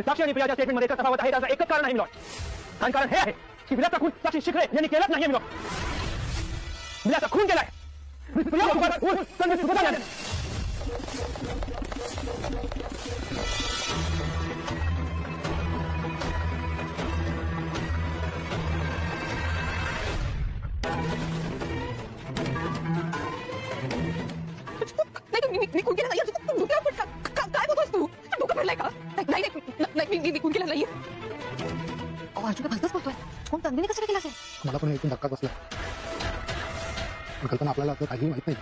साक्षी आणि प्रियाच्या स्टेटमेंटमध्ये एकच तफावत आहे, त्याचं एकच कारण आहे मिलॉर्ड. आणि कारण हे आहे की विलासचा खून साक्षी शिकले यांनी केलाच नाही मिलॉर्ड. विलासचा खून केलाय. प्रिया मधुकर खून तन्वी सुभद्रा यांनी. मी खून केला नाही. तू डोक्यावर पडला काय बोलतोस तू? डोकं पडलंय का? नाही नाही मी खून केला नाहीये. अर्जुन भलतंच बोलतोय. कोण तन्वीने कसं केलं असेल? मला पण ऐकून धक्का बसला. कल्पना आपल्याला काही माहित नाही.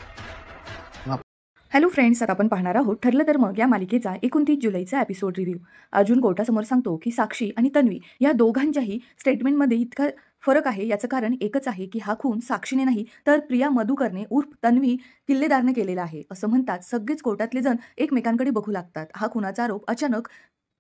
हॅलो फ्रेंड्स, आता आपण पाहणार आहोत ठरलं तर मग या मालिकेचा 29 जुलैचा एपिसोड रिव्ह्यू. अर्जुन कोर्टासमोर सांगतो की साक्षी आणि तन्वी या दोघांच्याही स्टेटमेंटमध्ये इतका फरक आहे. याचं कारण एकच आहे की हा खून साक्षीने नाही तर प्रिया मधुकरने उर्फ तन्वी किल्लेदारने केलेला आहे. असं म्हणतात सगळेच कोर्टातले जण एकमेकांकडे बघू लागतात. हा खुनाचा आरोप अचानक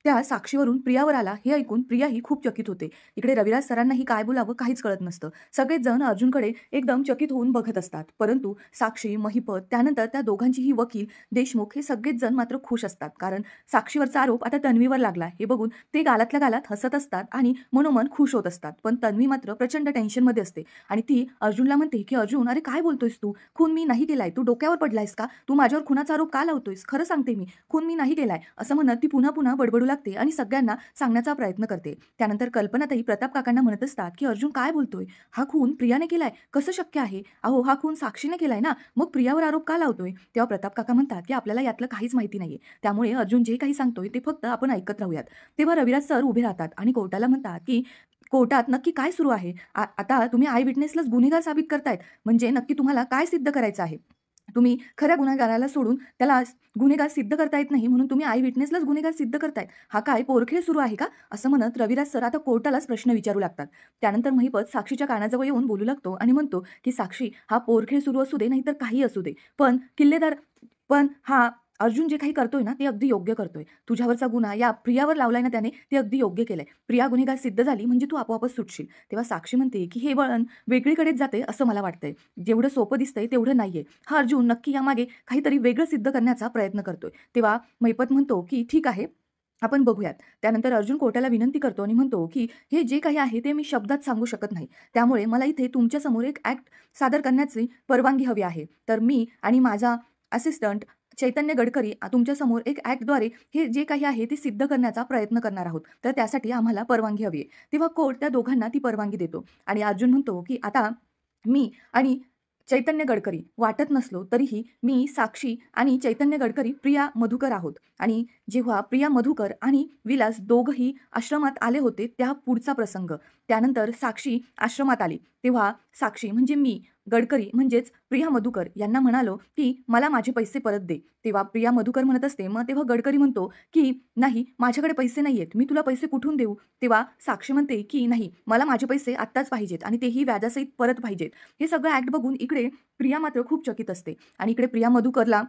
त्या साक्षीवरून प्रियावर आला हे ऐकून प्रियाही खूप चकित होते. इकडे रविराज सरांनाही काय बोलावं काहीच कळत नसतं. सगळेच जण अर्जुनकडे एकदम चकित होऊन बघत असतात. परंतु साक्षी, महिपत, त्यानंतर त्या दोघांचीही वकील देशमुख हे सगळेच जण मात्र खुश असतात. कारण साक्षीवरचा आरोप आता तन्वीवर लागला हे बघून ते गालातल्या गालात हसत असतात आणि मनोमन खुश होत असतात. पण तन्वी मात्र प्रचंड टेन्शनमध्ये असते आणि ती अर्जुनला म्हणते की अर्जुन, अरे काय बोलतोयस तू? खून मी नाही केलाय. तू डोक्यावर पडलायस का? तू माझ्यावर खुनाचा आरोप का लावतोयस? खरं सांगते मी खून मी नाही केलाय असं म्हणत ती पुन्हा पुन्हा बडबडू लागते आणि सगळ्यांना सांगण्याचा प्रयत्न करते. त्यानंतर कल्पनाताई प्रताप काकांना म्हणत असतात की अर्जुन काय बोलतोय? हा खून प्रियाने केलाय कसं शक्य आहे? अहो हा खून साक्षीने केलाय ना, मग प्रियावर आरोप का लावतोय? तेव्हा प्रताप काका म्हणतात की आपल्याला यातलं काहीच माहिती नाहीये, त्यामुळे अर्जुन जे काही सांगतोय ते फक्त आपण ऐकत राहूयात. तेव्हा रविराज सर उभे राहतात आणि कोर्टाला म्हणतात की कोर्टात नक्की काय सुरू आहे? आता तुम्ही आय विटनेसलाच गुन्हेगार साबित करतायत, म्हणजे नक्की तुम्हाला काय सिद्ध करायचं आहे? तुम्ही खऱ्या गुन्हेगाराला सोडून त्याला गुन्हेगार सिद्ध करता येत नाही म्हणून तुम्ही आय विटनेसलाच गुन्हेगार सिद्ध करतायत. हा काय पोरखेळ सुरू आहे का? असं म्हणत रविराज सर आता कोर्टालाच प्रश्न विचारू लागतात. त्यानंतर महिपत साक्षीच्या कानाजवळ येऊन बोलू लागतो आणि म्हणतो की साक्षी, हा पोरखेळ सुरू असू दे नाहीतर काही असू दे, पण हा अर्जुन जे काही करतोय ना ते अगदी योग्य करतोय. तुझ्यावरचा गुन्हा या प्रियावर लावलाय ना त्याने, ते अगदी योग्य केलंय. प्रिया गुन्हेगार सिद्ध झाली म्हणजे तू आपोआपच सुटशील. तेव्हा साक्षी म्हणते की हे वळण वेगळीकडेच जाते असं मला वाटतंय. जेवढं सोपं दिसतंय तेवढं नाहीये. हा अर्जुन नक्की यामागे काहीतरी वेगळं सिद्ध करण्याचा प्रयत्न करतोय. तेव्हा महिपत म्हणतो की ठीक आहे, आपण बघूयात. त्यानंतर अर्जुन कोर्टाला विनंती करतो आणि म्हणतो की हे जे काही आहे ते मी शब्दात सांगू शकत नाही, त्यामुळे मला इथे तुमच्यासमोर एक ऍक्ट सादर करण्याची परवानगी हवी आहे. तर मी आणि माझा असिस्टंट चैतन्य गडकरी तुमच्यासमोर एक ऍक्टद्वारे हे जे काही आहे ते सिद्ध करण्याचा प्रयत्न करणार आहोत. तर त्यासाठी आम्हाला परवानगी हवी आहे. तेव्हा कोर्ट त्या दोघांना ती परवानगी देतो आणि अर्जुन म्हणतो की आता मी आणि चैतन्य गडकरी वाटत नसलो तरीही मी, साक्षी आणि चैतन्य गडकरी प्रिया मधुकर आहोत. आणि जेव्हा प्रिया मधुकर आणि विलास दोघंही आश्रमात आले होते त्या पुढचा प्रसंग. त्यानंतर साक्षी आश्रमात आली तेव्हा साक्षी म्हणजे मी, गडकरी म्हणजेच प्रिया मधुकर यांना म्हणालो की मला माझे पैसे परत दे. तेव्हा प्रिया मधुकर म्हणत असते, मग तेव्हा गडकरी म्हणतो की नाही माझ्याकडे पैसे नाहीयेत, मी तुला पैसे कुठून देऊ? तेव्हा साक्षी म्हणते की नाही, मला माझे पैसे आत्ताच पाहिजेत आणि तेही व्याजासहित परत पाहिजेत. हे सगळं ऍक्ट बघून इकडे प्रिया मात्र खूप चकित असते आणि इकडे प्रिया मधुकरला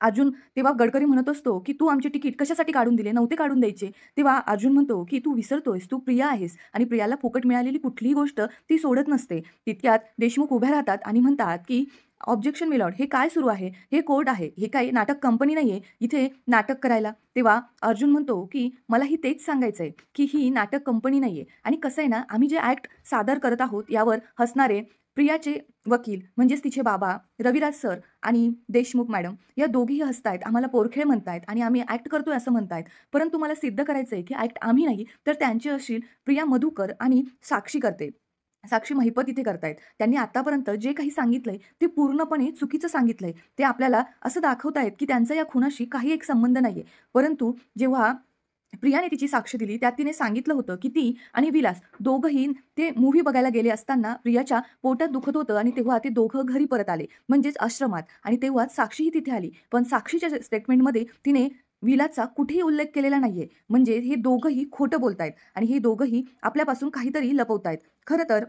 अर्जुन तेव्हा गडकरी म्हणत असतो की तू आमचे तिकीट कशासाठी काढून दिले? नव्हते काढून द्यायचे. तेव्हा अर्जुन म्हणतो की तू विसरतोयस, तू प्रिया आहेस आणि प्रियाला फुकट मिळालेली कुठलीही गोष्ट ती सोडत नसते. तितक्यात देशमुख उभ्या राहतात आणि म्हणतात की ऑब्जेक्शन मिलॉर्ड, हे काय सुरू आहे? हे कोर्ट आहे, हे काही नाटक कंपनी नाहीये इथे नाटक करायला. तेव्हा अर्जुन म्हणतो की मलाही तेच सांगायचंय की ही नाटक कंपनी नाहीये आणि कसं आहे ना, आम्ही जे ऍक्ट सादर करत आहोत यावर हसणारे प्रियाचे वकील म्हणजेच तिचे बाबा रविराज सर आणि देशमुख मॅडम या दोघीही हसतायत, आम्हाला पोरखेळ म्हणतायत आणि आम्ही ऍक्ट करतोय असं म्हणतायत. परंतु मला सिद्ध करायचंय की ऍक्ट आम्ही नाही तर त्यांची अशी प्रिया मधुकर आणि साक्षी करते. साक्षी महिपत इथे करतायत. त्यांनी आतापर्यंत जे काही सांगितलंय ते पूर्णपणे चुकीचं सांगितलंय. ते आपल्याला असं दाखवतायत की त्यांचा या खुनाशी काही एक संबंध नाहीये. परंतु जेव्हा प्रियाने तिची साक्ष दिली त्यात तिने सांगितलं होतं की ती आणि विलास दोघंही ते मूव्ही बघायला गेले असताना प्रियाच्या पोटात दुखत होतं आणि तेव्हा ते दोघं घरी परत आले म्हणजेच आश्रमात आणि तेव्हाच साक्षीही तिथे आली. पण साक्षीच्या स्टेटमेंटमध्ये तिने विलासचा कुठेही उल्लेख केलेला नाहीये. म्हणजे हे दोघंही खोटं बोलतायत आणि हे दोघंही आपल्यापासून काहीतरी लपवतायत. खरं तर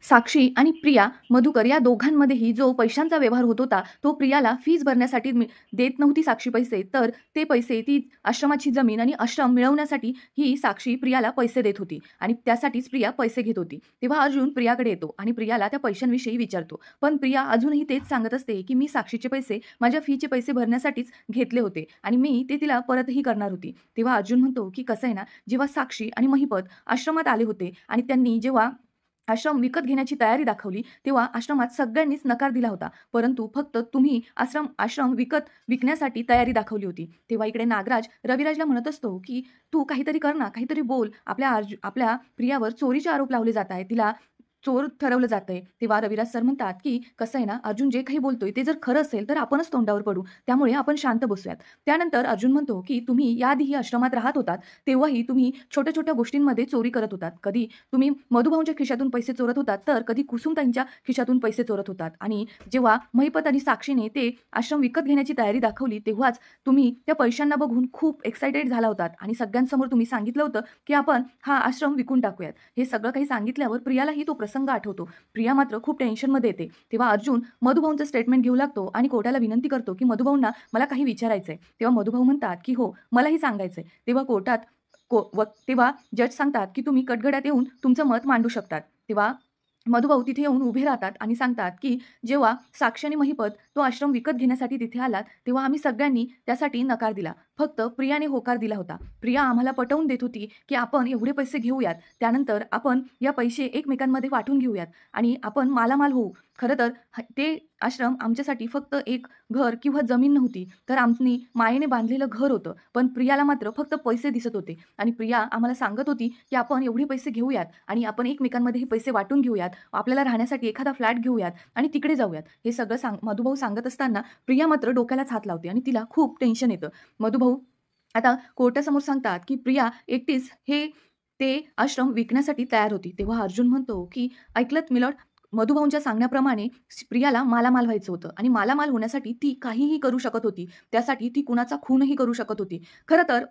साक्षी आणि प्रिया मधुकर या दोघांमध्येही जो पैशांचा व्यवहार होत होता तो प्रियाला फीस भरण्यासाठी देत नव्हती साक्षी पैसे, तर ते पैसे ती आश्रमाची जमीन आणि आश्रम मिळवण्यासाठी ही साक्षी प्रियाला पैसे देत होती आणि त्यासाठीच प्रिया पैसे घेत होती. तेव्हा अर्जुन प्रियाकडे येतो आणि प्रियाला त्या पैशांविषयी विचारतो, पण प्रिया अजूनही तेच सांगत असते की मी साक्षीचे पैसे माझ्या फीचे पैसे भरण्यासाठीच घेतले होते आणि मी ते तिला परतही करणार होती. तेव्हा अर्जुन म्हणतो की कसं आहे ना, जेव्हा साक्षी आणि महिपत आश्रमात आले होते आणि त्यांनी जेव्हा आश्रम विकत घेण्याची तयारी दाखवली तेव्हा आश्रमात सगळ्यांनीच नकार दिला होता, परंतु फक्त तुम्ही आश्रम विकण्यासाठी तयारी दाखवली होती. तेव्हा इकडे नागराज रविराजला म्हणत असतो की तू काहीतरी कर ना, काहीतरी बोल. आपल्या प्रियावर चोरीचे आरोप लावले जात आहे, तिला चोर ठरवलं जातंय. तेव्हा रविराज सर म्हणतात की कसं आहे ना, अर्जुन जे काही बोलतोय ते जर खरं असेल तर आपणच तोंडावर पडू, त्यामुळे आपण शांत बसूयात. त्यानंतर अर्जुन म्हणतो की तुम्ही याआधीही आश्रमात राहत होतात तेव्हाही तुम्ही छोट्या छोट्या गोष्टींमध्ये चोरी करत होतात. कधी तुम्ही मधुभाऊंच्या खिशातून पैसे चोरत होतात, तर कधी कुसुमताईंच्या खिशातून पैसे चोरत होतात. आणि जेव्हा महिपत आणि साक्षीने ते आश्रम विकत घेण्याची तयारी दाखवली तेव्हाच तुम्ही त्या पैशांना बघून खूप एक्साइटेड झाला होतात आणि सगळ्यांसमोर तुम्ही सांगितलं होतं की आपण हा आश्रम विकून टाकूयात. हे सगळं काही सांगितल्यावर प्रियालाही तो प्रसंग आठवतो. प्रिया मात्र खूप टेन्शनमध्ये येते. तेव्हा अर्जुन मधुभाऊंचं स्टेटमेंट घेऊ लागतो आणि कोर्टाला विनंती करतो की मधुभाऊंना मला काही विचारायचंय. तेव्हा मधुभाऊ म्हणतात की हो, मलाही सांगायचंय. तेव्हा जज सांगतात की तुम्ही कटघड्यात येऊन तुमचं मत मांडू शकतात. तेव्हा मधुभाऊ तिथे येऊन उभे राहतात आणि सांगतात की जेव्हा साक्षी आणि महिपत तो आश्रम विकत घेण्यासाठी तिथे आलात तेव्हा आम्ही सगळ्यांनी त्यासाठी नकार दिला, फक्त प्रियाने होकार दिला होता. प्रिया आम्हाला पटवून देत होती की आपण एवढे पैसे घेऊयात, त्यानंतर आपण या पैसे एकमेकांमध्ये वाटून घेऊयात आणि आपण मालामाल होऊ. खरं तर ते आश्रम आमच्यासाठी फक्त एक घर किंवा जमीन नव्हती, तर आम्ही मायेने बांधलेलं घर होतं. पण प्रियाला मात्र फक्त पैसे दिसत होते आणि प्रिया आम्हाला सांगत होती की आपण एवढे पैसे घेऊयात आणि आपण एकमेकांमध्ये हे पैसे वाटून घेऊयात, आपल्याला राहण्यासाठी एखादा फ्लॅट घेऊयात आणि तिकडे जाऊयात. हे सगळं मधुभाऊ सांगत असताना प्रिया मात्र डोक्यालाच हात लावते आणि तिला खूप टेन्शन येतं. मधुभाऊ आता कोर्टासमोर सांगतात की प्रिया एकटीच ते आश्रम विकण्यासाठी तयार होती. तेव्हा अर्जुन म्हणतो की ऐकलत मिलॉर्ड, मधुभाऊंच्या सांगण्याप्रमाणे प्रियाला मालामाल व्हायचं होतं आणि मालामाल होण्यासाठी ती काहीही करू शकत होती. त्यासाठी ती कुणाचा खूनही करू शकत होती. खरं तर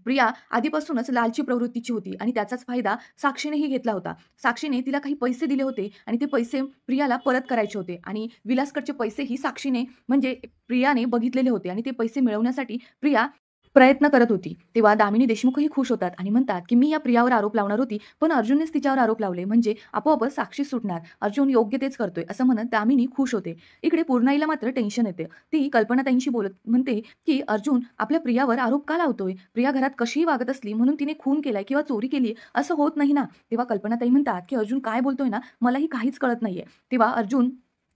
प्रिया आधीपासूनच लालची प्रवृत्तीची होती आणि त्याचाच फायदा साक्षीनेही घेतला होता. साक्षीने तिला काही पैसे दिले होते आणि ते पैसे प्रियाला परत करायचे होते आणि विलासकडचे पैसेही साक्षीने म्हणजे प्रियाने बघितलेले होते आणि ते पैसे मिळवण्यासाठी प्रिया प्रयत्न करत होती. तेव्हा दामिनी देशमुखही खुश होतात आणि म्हणतात की मी या प्रियावर आरोप लावणार होती, पण अर्जुननेच तिच्यावर आरोप लावले, म्हणजे आपोआपच साक्षी सुटणार. अर्जुन योग्य तेच करतोय असं म्हणत दामिनी खुश होते. इकडे पूर्णाईला मात्र टेन्शन येते. ती कल्पनाताईंशी बोलत म्हणते की अर्जुन आपल्या प्रियावर आरोप का लावतोय? प्रिया घरात कशीही वागत असली म्हणून तिने खून केलाय किंवा चोरी केली असं होत नाही ना. तेव्हा कल्पनाताई म्हणतात की अर्जुन काय बोलतोय ना, मलाही काहीच कळत नाहीये. तेव्हा अर्जुन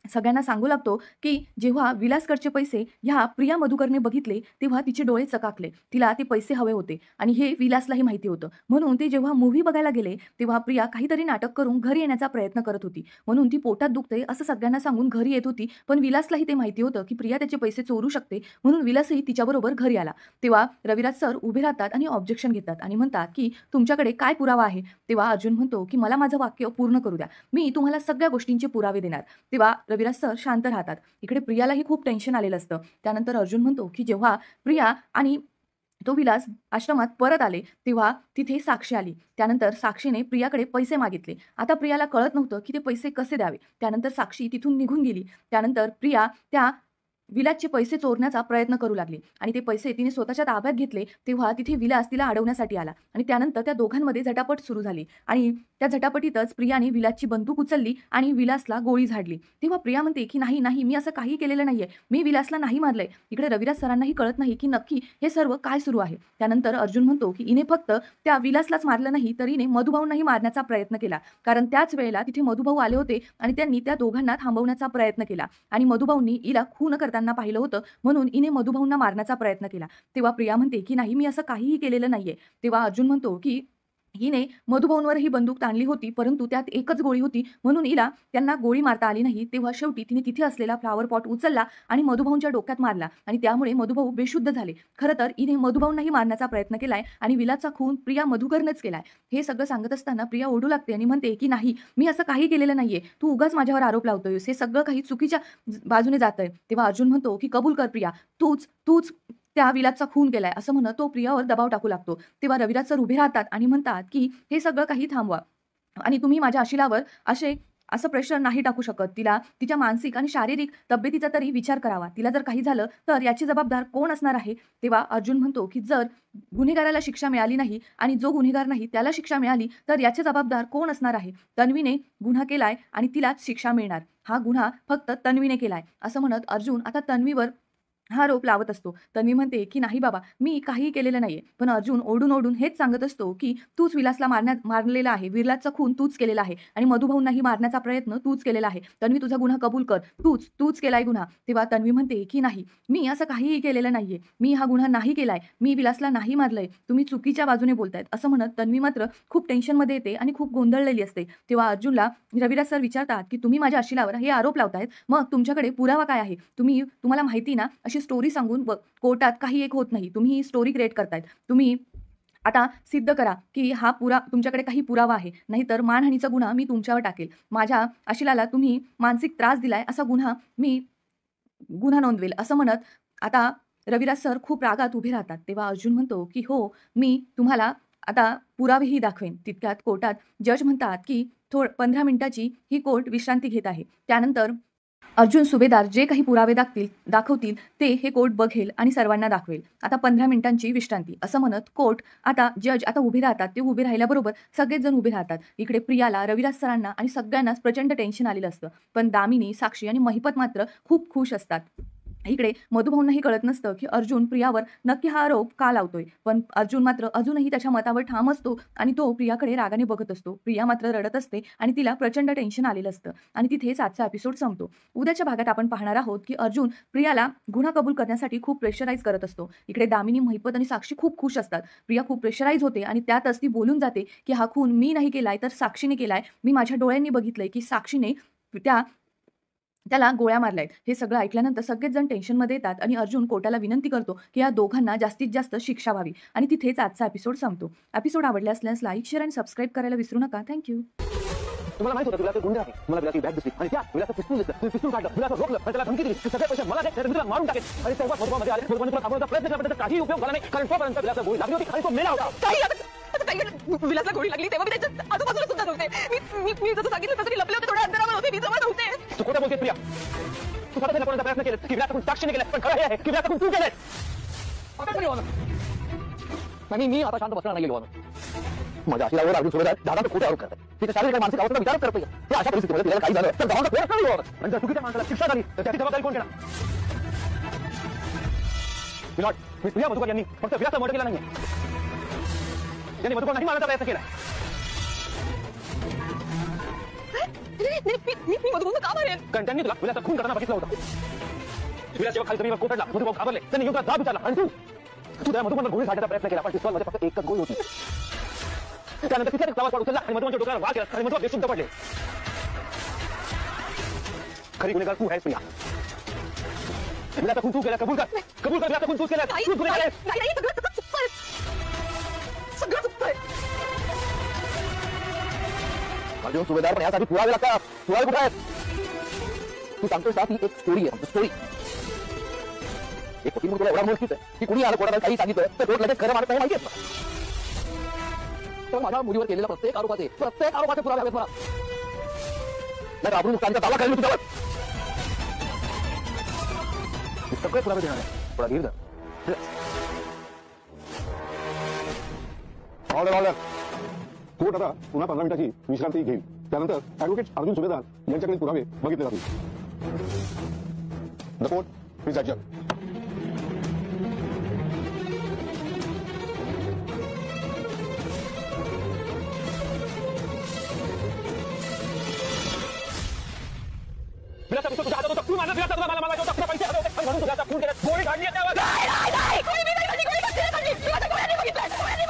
सगळ्यांना सांगू लागतो की जेव्हा विलासकडचे पैसे ह्या प्रिया मधुकरने बघितले तेव्हा तिचे डोळे चकाकले. तिला ते पैसे हवे होते आणि हे विलासलाही माहिती होतं. म्हणून ते जेव्हा मूव्ही बघायला गेले तेव्हा प्रिया काहीतरी नाटक करून घरी येण्याचा प्रयत्न करत होती. म्हणून ती पोटात दुखते असं सगळ्यांना सांगून घरी येत होती. पण विलासलाही ते माहिती होतं की प्रिया त्याचे पैसे चोरू शकते, म्हणून विलासही तिच्याबरोबर घरी आला. तेव्हा रविराज सर उभे राहतात आणि ऑब्जेक्शन घेतात आणि म्हणतात की तुमच्याकडे काय पुरावा आहे? तेव्हा अर्जुन म्हणतो की मला माझं वाक्य पूर्ण करू द्या, मी तुम्हाला सगळ्या गोष्टींचे पुरावे देणार. तेव्हा रविराज सर शांत राहतात. इकडे प्रियालाही खूप टेन्शन आलेलं असतं. त्यानंतर अर्जुन म्हणतो की जेव्हा प्रिया आणि तो विलास आश्रमात परत आले तेव्हा तिथे साक्षी आली. त्यानंतर साक्षीने प्रियाकडे पैसे मागितले. आता प्रियाला कळत नव्हतं की ते पैसे कसे द्यावे. त्यानंतर साक्षी तिथून निघून गेली. त्यानंतर प्रिया त्या विलासचे पैसे चोरण्याचा प्रयत्न करू लागली आणि ते पैसे तिने स्वतःच्या ताब्यात घेतले. तेव्हा तिथे विलास तिला अडवण्यासाठी आला आणि त्यानंतर त्या दोघांमध्ये झटापट सुरू झाली आणि त्या झटापटीतच प्रियाने विलासची बंदूक उचलली आणि विलासला गोळी झाडली. तेव्हा प्रिया म्हणते की नाही नाही, मी असं काही केलेलं नाहीये, मी विलासला नाही मारलंय. इकडे रविराज सरांनाही कळत नाही की नक्की हे सर्व काय सुरू आहे. त्यानंतर अर्जुन म्हणतो की इने फक्त त्या विलासलाच मारलं नाही तर इने मधुभाऊंनाही मारण्याचा प्रयत्न केला, कारण त्याच वेळेला तिथे मधुभाऊ आले होते आणि त्यांनी त्या दोघांना थांबवण्याचा प्रयत्न केला आणि मधुभाऊंनी इला खून करताना पाहिलं होतं, म्हणून इने मधुभाऊंना मारण्याचा प्रयत्न केला. तेव्हा प्रिया म्हणते की नाही, मी असं काहीही केलेलं नाहीये. तेव्हा अर्जुन म्हणतो की हिने मधुभाऊंवर ही बंदूक ताणली होती, परंतु त्यात एकच गोळी होती म्हणून हिला त्यांना गोळी मारता आली नाही. तेव्हा शेवटी तिने तिथे असलेला फ्लावर पॉट उचलला आणि मधुभाऊंच्या डोक्यात मारला आणि त्यामुळे मधुभाऊ बेशुद्ध झाले. खरं तर हिने मधुभाऊंनाही मारण्याचा प्रयत्न केलाय आणि विलासचा खून प्रिया मधुकरनंच केलाय. हे सगळं सांगत असताना प्रिया ओढू लागते आणि म्हणते की नाही, मी असं काही केलेलं नाहीये, तू उगाच माझ्यावर आरोप लावतोयस, हे सगळं काही चुकीच्या बाजूने जातंय. तेव्हा अर्जुन म्हणतो की कबूल कर प्रिया, तूच त्या विलासचा खून केलाय असं म्हणत तो प्रियावर दबाव टाकू लागतो. तेव्हा रविराज सर उभे राहतात आणि म्हणतात की हे सगळं काही थांबवा. आणि तुम्ही माझ्या आशिलावर असं प्रेशर नाही टाकू शकत. तिला तिच्या मानसिक आणि शारीरिक तब्येतीचा तरी विचार करावा. तिला जर काही झालं तर याची जबाबदार कोण असणार आहे? तेव्हा अर्जुन म्हणतो की जर गुन्हेगाराला शिक्षा मिळाली नाही आणि जो गुन्हेगार नाही त्याला शिक्षा मिळाली तर याचे जबाबदार कोण असणार आहे? तन्वीने गुन्हा केलाय आणि तिलाच शिक्षा मिळणार. हा गुन्हा फक्त तन्वीने केलाय असं म्हणत अर्जुन आता तन्वीवर हा आरोप लावत असतो. तन्वी म्हणते की नाही बाबा, मी काहीही केलेलं नाहीये. पण अर्जुन ओढून ओढून हेच सांगत असतो की तूच विलासला मारलेला आहे, विलासचा खून तूच केलेला आहे आणि मधुभाऊंनाही मारण्याचा प्रयत्न तूच केलेला आहे. तन्वी तुझा गुन्हा कबूल कर, तूच केलाय गुन्हा. तेव्हा तन्वी म्हणते की नाही, मी असं काहीही केलेलं नाहीये, मी हा गुन्हा नाही केलाय, मी विलासला नाही मारलंय, तुम्ही चुकीच्या बाजूने बोलतायत असं म्हणत तन्वी मात्र खूप टेन्शनमध्ये येते आणि खूप गोंधळलेली असते. तेव्हा अर्जुनला रविराज सर विचारतात की तुम्ही माझ्या आशिलावर हे आरोप लावतायत, मग तुमच्याकडे पुरावा काय आहे? तुम्हाला माहिती ना, अशी स्टोरी सांगून कोर्टात काही एक होत नाही. तुम्ही ही स्टोरी क्रिएट करतायत. तुम्ही आता सिद्ध करा की तुमच्याकडे काही पुरावा आहे, नाहीतर मानहानीचा गुन्हा मी तुमच्यावर टाकेल. माझ्या आशिलाला तुम्ही मानसिक त्रास दिलाय असा गुन्हा नोंदवेल असं म्हणत आता रविराज सर खूप रागात उभे राहतात. तेव्हा अर्जुन म्हणतो की हो, मी तुम्हाला आता पुरावेही दाखवेन. तितक्यात कोर्टात जज म्हणतात की 15 मिनिटाची ही कोर्ट विश्रांती घेत आहे. त्यानंतर अर्जुन सुभेदार जे काही पुरावे दाखवतील ते हे कोर्ट बघेल आणि सर्वांना दाखवेल. आता 15 मिनिटांची विश्रांती असं म्हणत कोर्ट जज आता उभे राहतात. ते उभे राहिल्याबरोबर सगळेच जण उभे राहतात. इकडे प्रियाला, रविराज सरांना आणि सगळ्यांनाच प्रचंड टेन्शन आलेलं असतं. पण दामिनी, साक्षी आणि महिपत मात्र खूप खुश असतात. इकडे मधुभाऊंनाही कळत नसतं की अर्जुन प्रियावर नक्की हा आरोप का लावतोय. पण अर्जुन मात्र अजूनही त्याच्या मतावर ठाम असतो आणि तो प्रियाकडे रागाने बघत असतो. प्रिया मात्र रडत असते आणि तिला प्रचंड टेन्शन आलेलं असतं. आणि तिथेच आजचा एपिसोड संपतो. उद्याच्या भागात आपण पाहणार आहोत की अर्जुन प्रियाला गुन्हा कबूल करण्यासाठी खूप प्रेशराईज करत असतो. इकडे दामिनी, महिपत आणि साक्षी खूप खुश असतात. प्रिया खूप प्रेशराईज होते आणि त्यातच ती बोलून जाते की हा खून मी नाही केलाय तर साक्षीने केलाय. मी माझ्या डोळ्यांनी बघितलंय की साक्षीने त्याला गोळ्या मारल्यात. हे सगळं ऐकल्यानंतर सगळेच जण टेन्शनमध्ये येतात आणि अर्जुन कोर्टाला विनंती करतो की या दोघांना जास्तीत जास्त शिक्षा व्हावी. आणि तिथेच आजचा एपिसोड संपतो. एपिसोड आवडला असल्यास लाईक, शेअर आणि सबस्क्राईब करायला विसरू नका. थँक्यू. तुम्हाला माहित होतं विलासचे गुंडे आहे. मला विलासची बॅग दिसली आणि त्या विलासचं पिस्तूल दिसलं. तुम्ही पिस्तूल काढलं, विलासला रोखलं आणि त्याला धमकी दिली की सगळे पैसे मला दे, नाहीतर मी तुला मारून टाकेन. आणि तेव्हा मधुबामध्ये आले. मधुबाने तुला थांबवण्याचा प्रयत्न केला पण त्याचा काही उपयोग झाला नाही, कारण तोपर्यंत विलासला गोळी लागली होती आणि तो मेला होता. विलासला गोळी लागली तेव्हा मी त्याच्या आजूबाजूला सुद्धा नव्हते. मी जसं सांगितलं तसं लपले होते, थोड्या अंतरावर होते, मी जवळ नव्हते. तू खोटं बोलतेस प्रिया. तू स्वतः लपवण्याचा प्रयत्न केला की विलासला साक्षीने केलं, पण खरं हे आहे की विलासला तू केलंय. मी आता शांत बसणार नाहीये. माझ्या आशिलावर अर्जुन सुभेदार दादा खोटे आरोप करतात. तिच्या शारीरिक मानसिक अवस्थेचा विचार करतोय. ते अशा परिस्थितीमध्ये तिला काही झालं तर गावाला कोणच नाही होत. आणि जर चुकीच्या माणसाला शिक्षा झाली तर त्याची जबाबदारी कोण घेणार? मी प्रिया मधुकर यांनी फक्त विलासला मर्डर केला नाहीये, त्यांनी मधुकर नाही मारण्याचा प्रयत्न केला. मी मधुबाऊंना का मारेन? कारण त्यांनी तुला विलासचा खून करताना बघितलं होतं. विलास जेव्हा खाली जमिनीवर कोसळला, मधुभाऊ घाबरले, त्यांनी योग्य जाब विचारला आणि तू त्या मधुबाऊंना गोळी काढण्याचा प्रयत्न केला, पण पिस्तॉलमध्ये फक्त एकच गोळी होती. त्यानंतर तिथे प्रवास उचलला आणि मधुबाऊंच्या डोक्यावर वार केला आणि मधुबाऊ बेशुद्ध पडले. खरी गुन्हेगार तू आहेस प्रिया. विलासचा खून तू केला, कबूल कर विलासचा खून तूच केला. तू गुन्हेगार आहेस. नाही, सगळं चुकतंय. अर्जुन सुभेदार, पण यासाठी पुरावे लागतात. पुरावे कुठे आहेत? तू सांगतोस ही एक स्टोरी आहे, स्टोरी. एक वकील तुला एवढा मोठीच आहे की कुणी आलं कोर्टात काही सांगितलं तर कोर्ट लगेच खरं मारत नाही, माहिती आहे. तर माझ्या मुलीवर केलेल्या प्रत्येक आरोपाचे पुरावे हवेत मला. नाही आपण नुकसानीचा दावा करेल तुझ्यावर. सगळे पुरावे देणार आहे. थोडा धीर धर. ऑर्डर. कोर्ट आता पुन्हा 15 मिनिटाची विश्रांती घेईल. त्यानंतर ऍडव्होकेट अर्जुन सुभेदार यांच्याकडे पुरावे बघितले जातील. The court is adjourn. विलासचा पिस्तूल तुझ्या हातात होता. तू मारलं विलासला, तुला मला मारायचं होतं. पैसे हवे होते आणि म्हणून तुझ्या खून केला. गोळी काढली आहे त्यावर.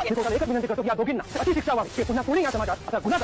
एकच विनंती करतो की या दोघींना अशी शिक्षा व्हावी की पुन्हा कोणी या समाजात असा गुन्हा